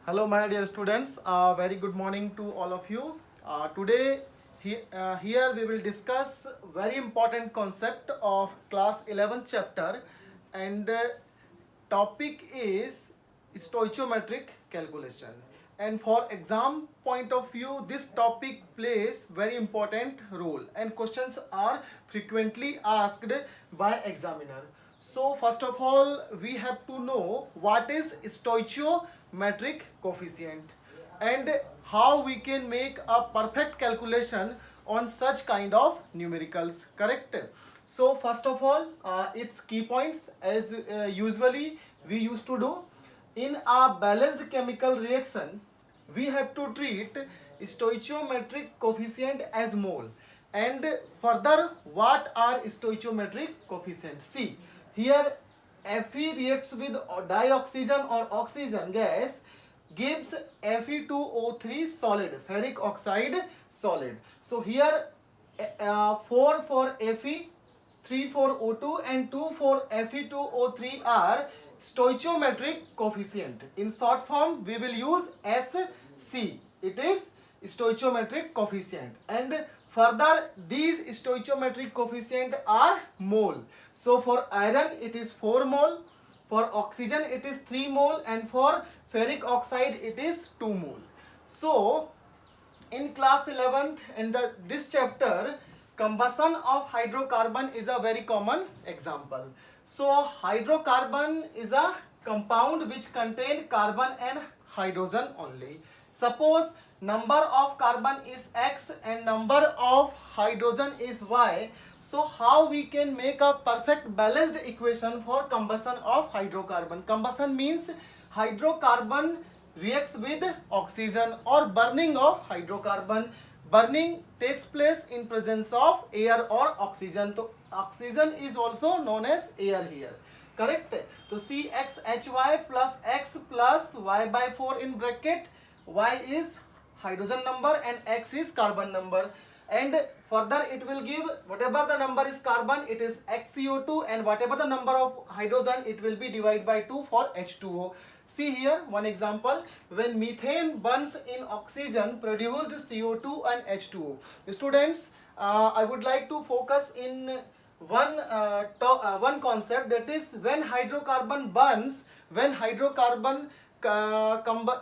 Hello, my dear students. Very good morning to all of you. Today, here we will discuss very important concept of class 11th chapter, and topic is stoichiometric calculation. And for exam point of view, this topic plays very important role, and questions are frequently asked by examiner. So first of all, we have to know what is stoichiometric coefficient and how we can make a perfect calculation on such kind of numericals, correct? So first of all, its key points as usually we used to do. In a balanced chemical reaction, we have to treat stoichiometric coefficient as mole. And further, what are stoichiometric coefficients? See, here Fe reacts with dioxygen or oxygen gas, gives Fe2O3 solid, ferric oxide solid. So here 4 for Fe, 3 for O2 and 2 for Fe2O3 are stoichiometric coefficient. In short form, we will use SC. It is stoichiometric coefficient. And further, these stoichiometric coefficient are mole. So for iron, it is 4 mole. For oxygen, it is 3 mole. And for ferric oxide, it is 2 mole. So in class 11th, in this chapter, combustion of hydrocarbon is a very common example. So hydrocarbon is a compound which contain carbon and hydrogen only. Suppose number of carbon is X and number of hydrogen is Y. So how we can make a perfect balanced equation for combustion of hydrocarbon? Combustion means hydrocarbon reacts with oxygen, or burning of hydrocarbon. Burning takes place in presence of air or oxygen. So oxygen is also known as air here, correct? So CXHY plus X plus Y by 4 in bracket. Y is hydrogen number and X is carbon number. And further it will give whatever the number is carbon, it is XCO2, and whatever the number of hydrogen, it will be divided by 2 for H2O. See here one example. When methane burns in oxygen, produced CO2 and H2O. Students, I would like to focus in one concept, that is when hydrocarbon burns, when hydrocarbon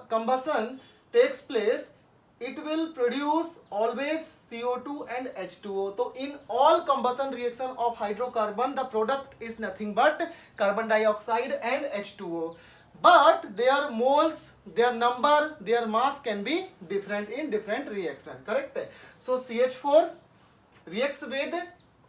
combustion takes place, it will produce always CO2 and H2O. So in all combustion reaction of hydrocarbon, the product is nothing but carbon dioxide and H2O. But their moles, their number, their mass can be different in different reaction, correct? So CH4 reacts with,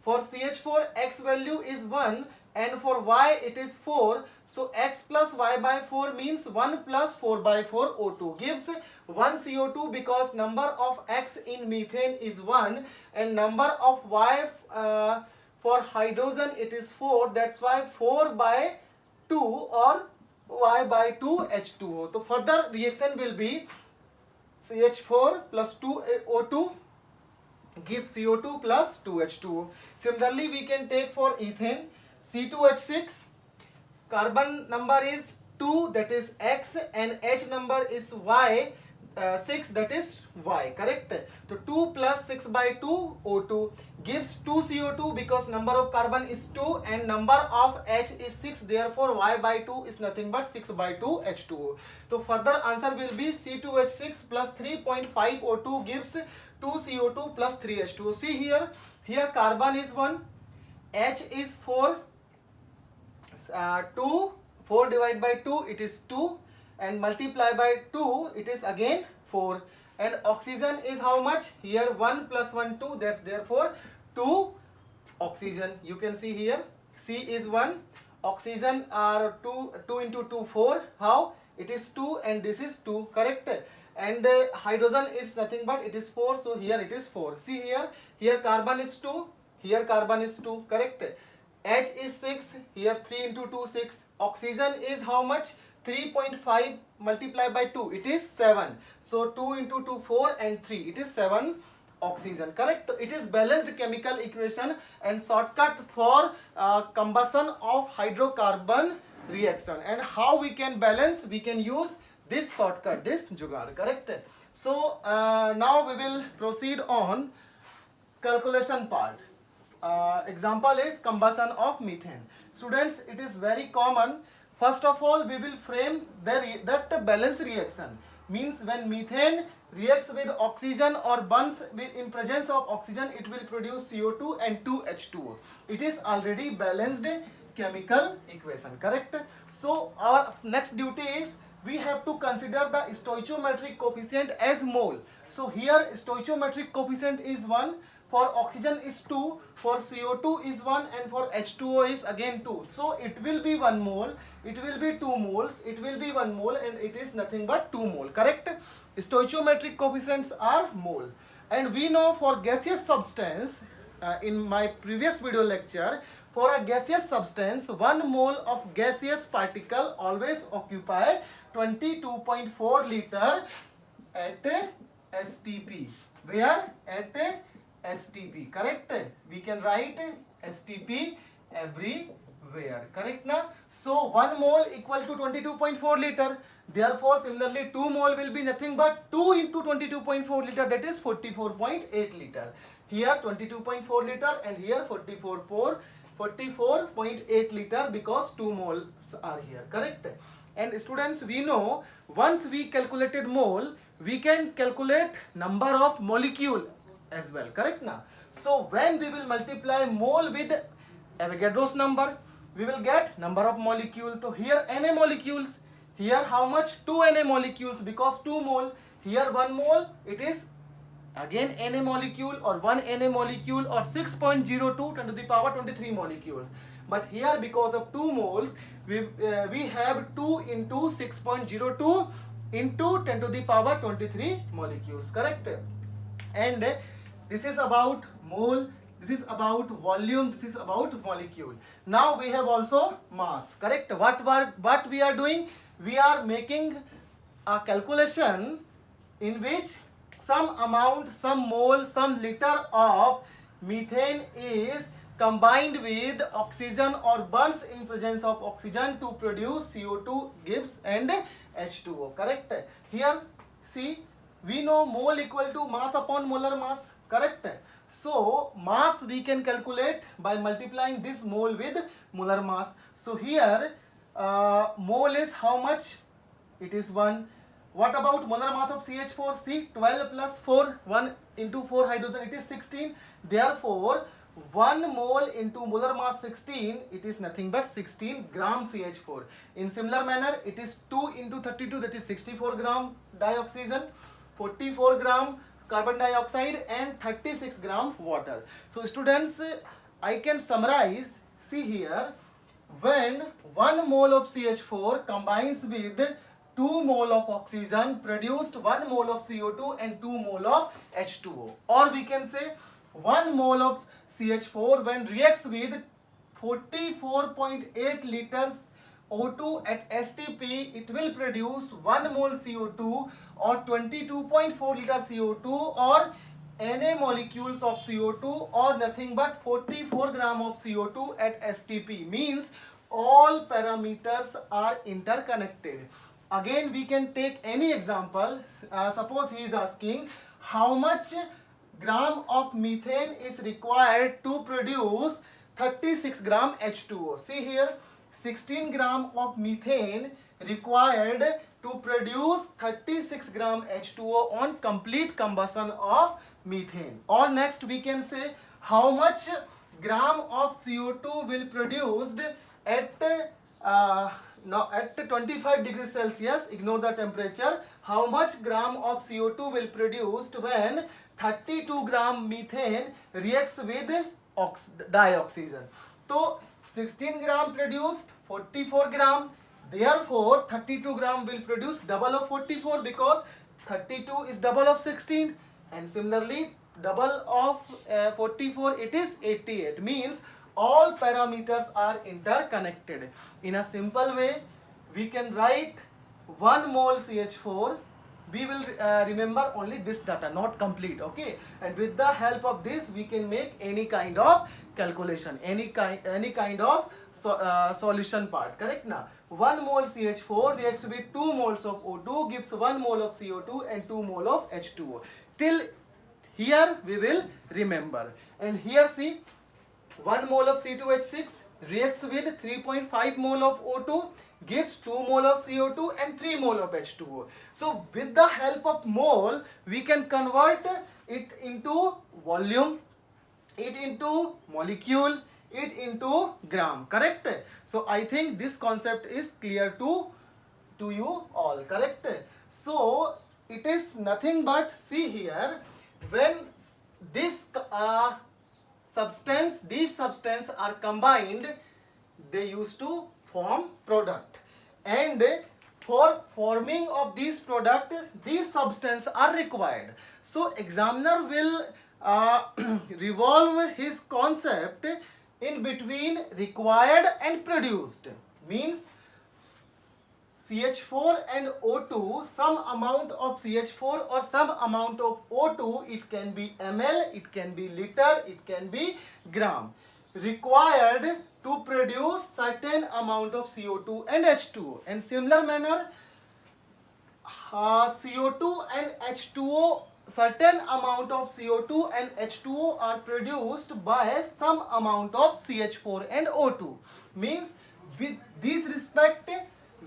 for CH4 X value is 1 and for Y it is 4. So X plus Y by 4 means 1 plus 4 by 4 O2 gives 1 CO2, because number of X in methane is 1 and number of Y for hydrogen it is 4. That's why 4 by 2 or Y by 2 H2O. So further reaction will be CH4 plus 2 O2 gives CO2 plus 2 H2O. Similarly, we can take for ethane C2H6. Carbon number is 2, that is X, and H number is Y, 6, that is Y, correct? So 2 plus 6 by 2 O2 gives 2 CO2, because number of carbon is 2 and number of H is 6, therefore Y by 2 is nothing but 6 by 2 H2O. So further answer will be C2H6 plus 3.5 O2 gives 2 CO2 plus 3 H2O. See here, carbon is 1, H is 4, 2, 4 divided by 2 it is 2, and multiply by 2 it is again 4, and oxygen is how much? Here 1 plus 1 2, that's therefore 2 oxygen. You can see here C is 1, oxygen are 2 into 2 4. How? It is 2 and this is 2, correct? And hydrogen is nothing but it is 4, so here it is 4. See here carbon is 2, here carbon is 2, correct? H is 6, here 3 into 2 6. Oxygen is how much? 3.5 multiplied by 2, it is 7. So 2 into 2 4 and 3, it is 7 oxygen, correct? It is balanced chemical equation and shortcut for combustion of hydrocarbon reaction. And how we can balance? We can use this shortcut, this jugaad, correct? So now we will proceed on calculation part. Example is combustion of methane. Students, it is very common. First of all, we will frame that balance reaction. Means when methane reacts with oxygen or burns in presence of oxygen, it will produce CO2 and 2H2O. It is already balanced chemical equation, correct? So our next duty is we have to consider the stoichiometric coefficient as mole. So here stoichiometric coefficient is 1, for oxygen is 2, for CO2 is 1, and for H2O is again 2. So it will be 1 mole, it will be 2 moles, it will be 1 mole, and it is nothing but 2 mole, correct? Stoichiometric coefficients are mole. And we know for gaseous substance, in my previous video lecture, for a gaseous substance, 1 mole of gaseous particle always occupy 22.4 liter at STP. Where? At STP, correct? We can write STP everywhere, correct now? So 1 mole equal to 22.4 liter. Therefore, similarly 2 mole will be nothing but 2 into 22.4 liter, that is 44.8 liter. Here 22.4 liter and here 44.8 liter because 2 moles are here, correct? And students, we know once we calculated mole, we can calculate number of molecule as well, correct now? So when we will multiply mole with Avogadro's number, we will get number of molecule. So here Na molecules, here how much? 2 Na molecules because 2 mole. Here 1 mole, it is again Na molecule or 1 Na molecule or 6.02 10 to the power 23 molecules. But here because of 2 moles, we have 2 into 6.02 into 10 to the power 23 molecules, correct? And this is about mole, this is about volume, this is about molecule. Now we have also mass, correct? What we are doing? We are making a calculation in which some amount, some mole, some liter of methane is combined with oxygen or burns in presence of oxygen to produce CO2 gives and H2O, correct? Here see, we know mole equal to mass upon molar mass, correct? So mass we can calculate by multiplying this mole with molar mass. So here mole is how much? It is 1. What about molar mass of CH4? See, 12 plus 4, 1 into 4 hydrogen, it is 16. Therefore 1 mole into molar mass 16, it is nothing but 16 gram CH4. In similar manner, it is 2 into 32, that is 64 gram dioxygen, 44 gram carbon dioxide and 36 gram water. So students, I can summarize. See here, when 1 mole of CH4 combines with 2 mole of oxygen produced 1 mole of CO2 and 2 mole of H2O. Or we can say 1 mole of CH4 when reacts with 44.8 liters O2 at STP, it will produce 1 mole CO2 or 22.4 liter CO2 or Na molecules of CO2 or nothing but 44 gram of CO2 at STP. Means all parameters are interconnected. Again, we can take any example. Suppose he is asking how much gram of methane is required to produce 36 gram H2O. See here, 16 gram of methane required to produce 36 gram H2O on complete combustion of methane. Or next we can say how much gram of CO2 will produced at now at 25 degrees Celsius, ignore the temperature, how much gram of CO2 will produced when 32 gram methane reacts with dioxygen. So 16 gram produced 44 gram, therefore 32 gram will produce double of 44 because 32 is double of 16, and similarly double of 44 it is 88. Means all parameters are interconnected. In a simple way, we can write 1 mole CH4 we will remember only this data, not complete. Okay, and with the help of this we can make any kind of calculation, any kind of solution part. Correct now? 1 mole CH4 reacts with 2 moles of O2, gives 1 mole of CO2 and 2 mole of H2O. Till here we will remember. And here see, 1 mole of C2H6 reacts with 3.5 mole of O2, gives 2 mole of CO2 and 3 mole of H2O. So with the help of mole, we can convert it into volume, it into molecule, it into gram. Correct? So I think this concept is clear to you all. Correct? So it is nothing but, see here, when this these substances are combined, they used to form product, and for forming of these product, these substances are required. So examiner will revolve his concept in between required and produced. Means CH4 and O2, some amount of CH4 or some amount of O2, it can be ml, it can be liter, it can be gram, required to produce certain amount of CO2 and H2O. And similar manner, CO2 and H2O, certain amount of CO2 and H2O are produced by some amount of CH4 and O2. Means with this respect,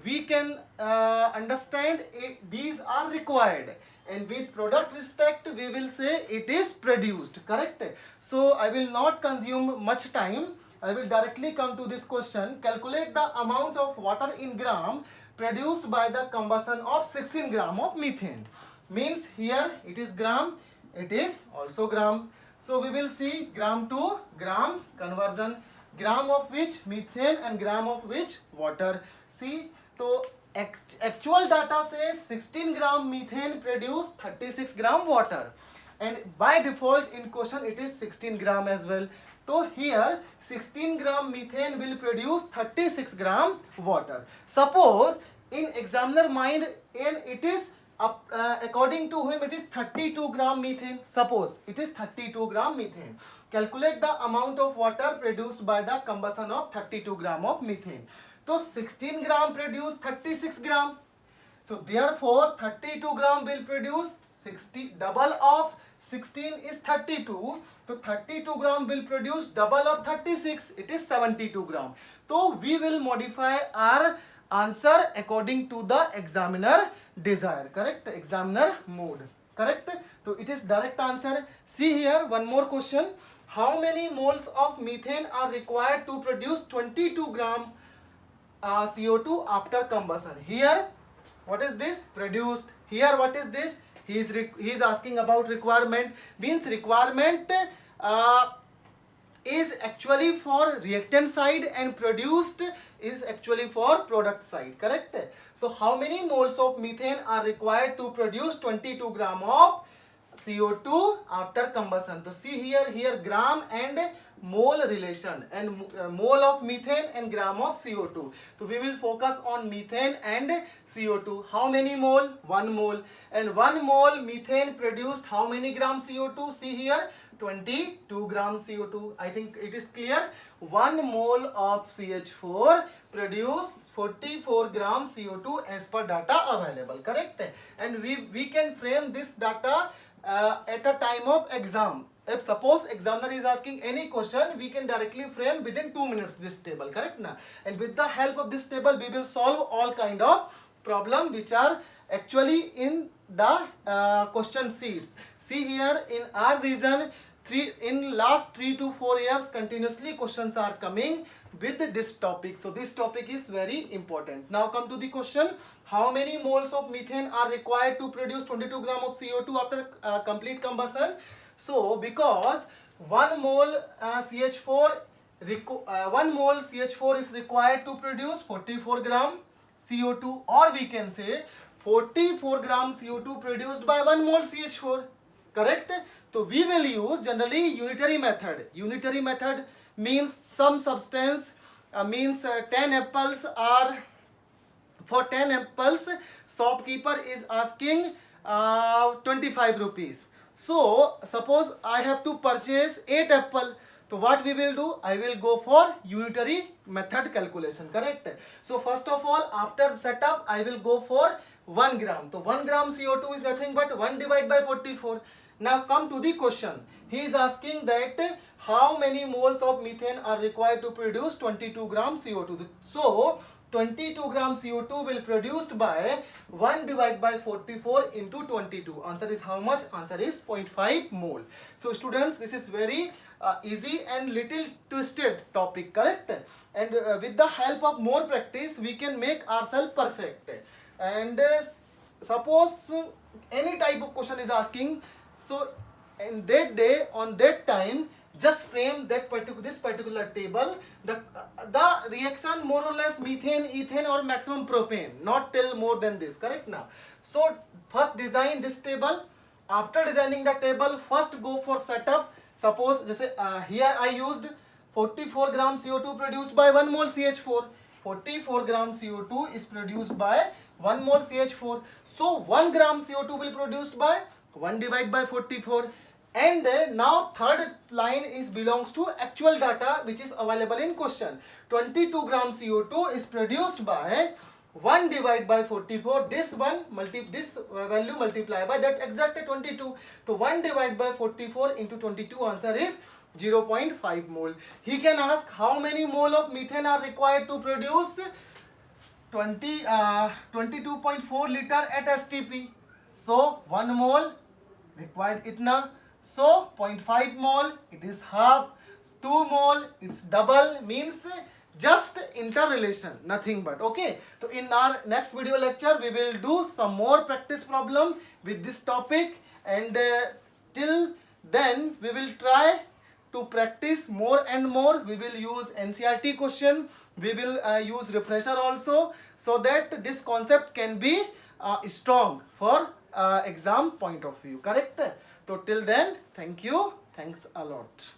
we can understand these are required, and with product respect we will say it is produced. Correct? So I will not consume much time, I will directly come to this question. Calculate the amount of water in gram produced by the combustion of 16 gram of methane. Means here it is gram, it is also gram. So we will see gram to gram conversion, gram of which methane and gram of which water. See, so actual data says 16 gram methane produced 36 gram water, and by default in question it is 16 gram as well. So here 16 gram methane will produce 36 gram water. Suppose in examiner mind, and it is according to him it is 32 gram methane. Suppose it is 32 gram methane. Calculate the amount of water produced by the combustion of 32 gram of methane. So 16 gram produce 36 gram. So therefore 32 gram will produce 60, double of 16 is 32. So 32 gram will produce double of 36, it is 72 gram. So we will modify our answer according to the examiner desire. Correct? Examiner mood. Correct? So it is direct answer. See here one more question. How many moles of methane are required to produce 22 gram CO2 after combustion? Here what is this? Produced. Here what is this? He is asking about requirement. Means requirement is actually for reactant side, and produced is actually for product side. Correct? So how many moles of methane are required to produce 22 gram of CO2 after combustion? So see here gram and mole relation, and mole of methane and gram of CO2. So we will focus on methane and CO2. How many mole? 1 mole. And 1 mole methane produced how many gram CO2? See here 22 gram CO2. I think it is clear. 1 mole of CH4 produce 44 gram CO2 as per data available. Correct? And we can frame this data at a time of exam. If suppose examiner is asking any question, we can directly frame within 2 minutes this table. Correct na? And with the help of this table we will solve all kind of problem which are actually in the question sheets. See here in our region, in last 3 to 4 years continuously questions are coming with this topic. So this topic is very important. Now come to the question. How many moles of methane are required to produce 22 gram of CO2 after complete combustion? So because 1 mole CH4 is required to produce 44 gram CO2, or we can say 44 gram CO2 produced by 1 mole CH4. Correct? So we will use generally unitary method. Unitary method means some substance, means 10 apples are, for 10 apples shopkeeper is asking 25 rupees. So suppose I have to purchase 8 apple. So what we will do? I will go for unitary method calculation, correct? So first of all, after setup, I will go for 1 gram. So 1 gram CO2 is nothing but 1 divided by 44. Now come to the question. He is asking that how many moles of methane are required to produce 22 gram CO2. So 22 gram CO2 will produced by 1 divided by 44 into 22. Answer is how much? Answer is 0.5 mole. So students, this is very easy and little twisted topic, correct? And with the help of more practice, we can make ourselves perfect. And suppose any type of question is asking, so in that day, on that time, just frame that this particular table, the reaction more or less methane, ethane or maximum propane, not till more than this, correct? Now so first design this table. After designing the table, first go for setup. Suppose here I used 44 gram CO2 produced by 1 mole CH4. 44 gram CO2 is produced by 1 mole CH4. So 1 gram CO2 will produced by 1 divided by 44. And now third line is belongs to actual data which is available in question. 22 gram CO2 is produced by 1 divided by 44. This value multiply by that exact 22. So 1 divided by 44 into 22, answer is 0.5 mole. He can ask how many mole of methane are required to produce 22.4 liter at STP. So 1 mole required itna. So 0.5 mole, it is half. 2 mole, it's double, means just interrelation, nothing but. Okay, so in our next video lecture, we will do some more practice problem with this topic, and till then we will try to practice more and more. We will use NCERT question, we will use refresher also, so that this concept can be strong for exam point of view, correct? So till then, thank you, thanks a lot.